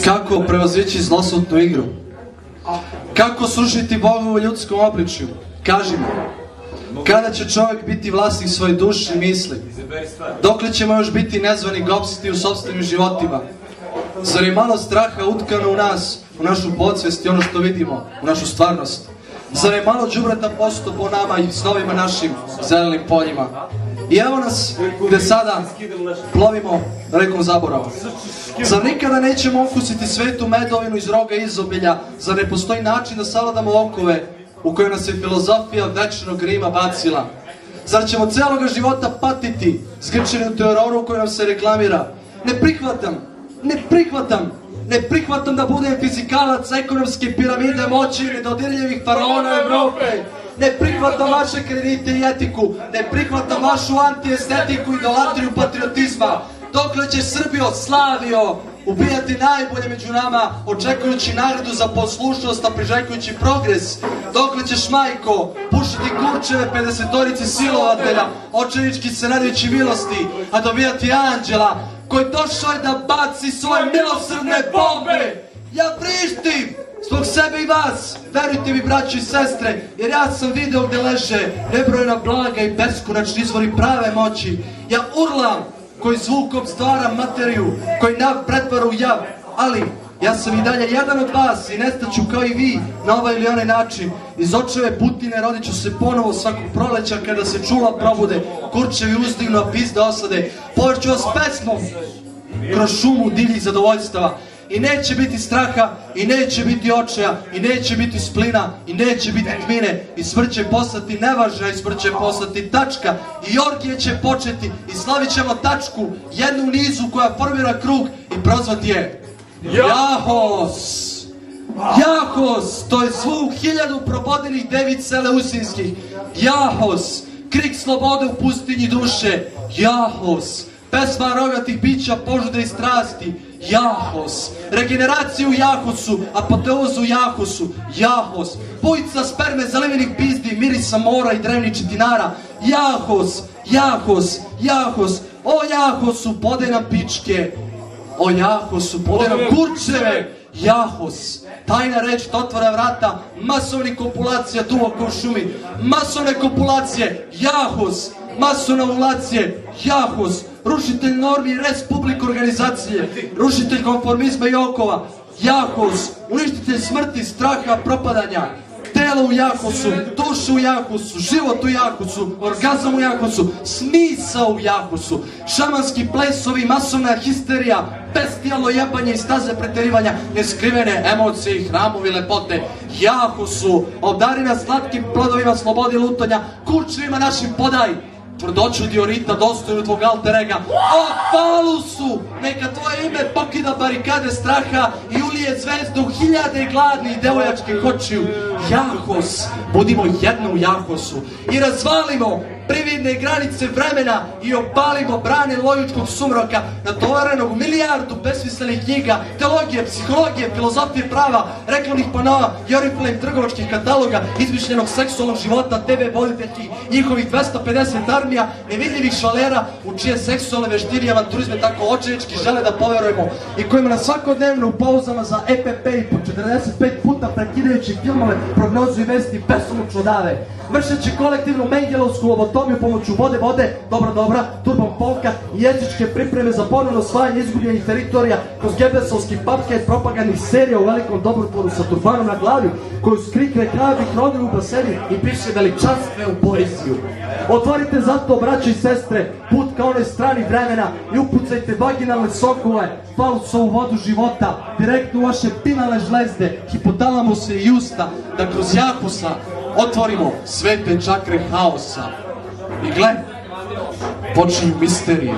Kako prevazići zlosutnu igru? Kako srušiti Boga u ljudskom obličju? Kaži mi, kada će čovjek biti vlasnik svoje duše i misli? Dokle ćemo još biti nezvani gopsiti u sopstvenim životima? Zar je malo straha utkano u nas, u našu podsvest i ono što vidimo, u našu stvarnost? Zar je malo đubreta posto po nama i snovima našim zelenim poljima? I evo nas gde sada plovimo rekom zaborava. Zar nikada nećemo okusiti svetu medovinu iz roga izobilja? Zar ne postoji način da savladamo okove u kojoj nas je filozofija večnog Rima bacila? Zar ćemo celoga života patiti zgrčeni u teroru u kojoj nam se reklamira? Ne prihvatam da budem fizikalac ekonomske piramide moći i nedodirljivih faraona Evrope. Ne prihvatam vaše kredite i etiku. Ne prihvatam vašu antiestetiku i idolatriju patriotizma. Dokle će Srbijo, Slavio, ubijati najbolje među nama, očekujući nagradu za poslušnost, a priželjkujući progres? Dokle ćeš, majko, pušiti kurčeve 50-torici silovatelja, očevički se nadajući milosti, a dobijati anđela koji došao je da baci svoje milosrdne bombe? Ja vrištim zbog sebe i vas, verujte mi, braći i sestre, jer ja sam video gde leže nebrojena blaga i beskonačni izvori prave moći. Ja urlam koji zvukom stvaram materiju, koji nav pretvara u jav, ali ja sam i dalje jedan od vas i nestaću kao i vi na ovaj ili onaj način. Iz očeve Putine rodit ću se ponovo svakog proleća kada se čula probude, kurčevi uzdignu, a pizde osade. Povrću vas pesmom kroz šumu divljih zadovoljstava. I neće biti straha, i neće biti očaja, i neće biti splina, i neće biti tmine, i smrt će postati nevažna, i smrt će postati tačka, i orgije će početi, i slavit ćemo tačku, jednu u nizu koja formira krug, i prozvati je Jahos! Jahos! To je zvuk 1000 probodenih devica Eleusinskih. Jahos! Krik slobode u pustinji duše. Jahos! Pesma rogatih bića požude i strasti. Jahos, regeneraciju u Jahosu, apoteozu u Jahosu, Jahos, bujica sperme zalivenih pizdi, mirisa mora i drevnih četinara, Jahos, Jahos, Jahos, o Jahosu, bode nam pičke, o Jahosu, bode nam kurčeve, Jahos, tajna reč da otvara vrata, masovnih kopulacija duboko u šumi, masovne kopulacije, Jahos, masovne ovulacije, Jahos, rušitelj normi i respublik organizacije, rušitelj konformizma i okova, Jahos, uništitelj smrti, straha, propadanja, telo u Jahosu, dušu u Jahosu, život u Jahosu, orgazam u Jahosu, smisao u Jahosu, šamanski plesovi, masovna histerija, bestijalno jebanje i staze preterivanja, neskrivene emocije i hramovi lepote, Jahosu, obdari nas slatkim plodovima slobode i lutanja, kurčevima našim podaj, tvrdoću diorita dostojnu tvog alter ega. O falusu, neka tvoje ime pokida barikade straha i ulije zvezdu u 1000 gladnih devojačkih očiju. Jahos, budimo jedno u Jahosu i razvalimo prividne granice vremena i opalimo brane logičkog sumroka natovarenog u milijardu besmislenih knjiga, teologije, psihologije, filozofije prava, reklamnih panova i oriflejnih trgovačkih kataloga, izmišljenog seksualnog života, TV voditeljki, njihovih 250 armija, nevidljivih švalera u čije seksualne veštine i avanturizme tako očevički žele da poverujemo i kojima na svakodnevno u pauzama za EPP i po 45 puta prekidajući filmove, prognozu i vesti besomučno dave, vršeći kolektivnu mengelovsku lobotomiju pomoću vode, dobra, turbom polka i jezičke pripreme za ponovno osvajanje izgubljenih teritorija kroz gebelsovski papket propagandnih serija u velikom dobrotvoru sa turbanom na glavi, koju skrikne krajevih rodili u baseni i piše veličanstvenu poeziju. Otvorite zato, braće i sestre, put ka onoj strani vremena i upucajte vaginalne sokove, falusovu vodu života, direktno u vaše pinale žlezde, hipotalamuse i usta, da kroz Jahosa otvorimo svete čakre haosa. I gle, počinju misterije.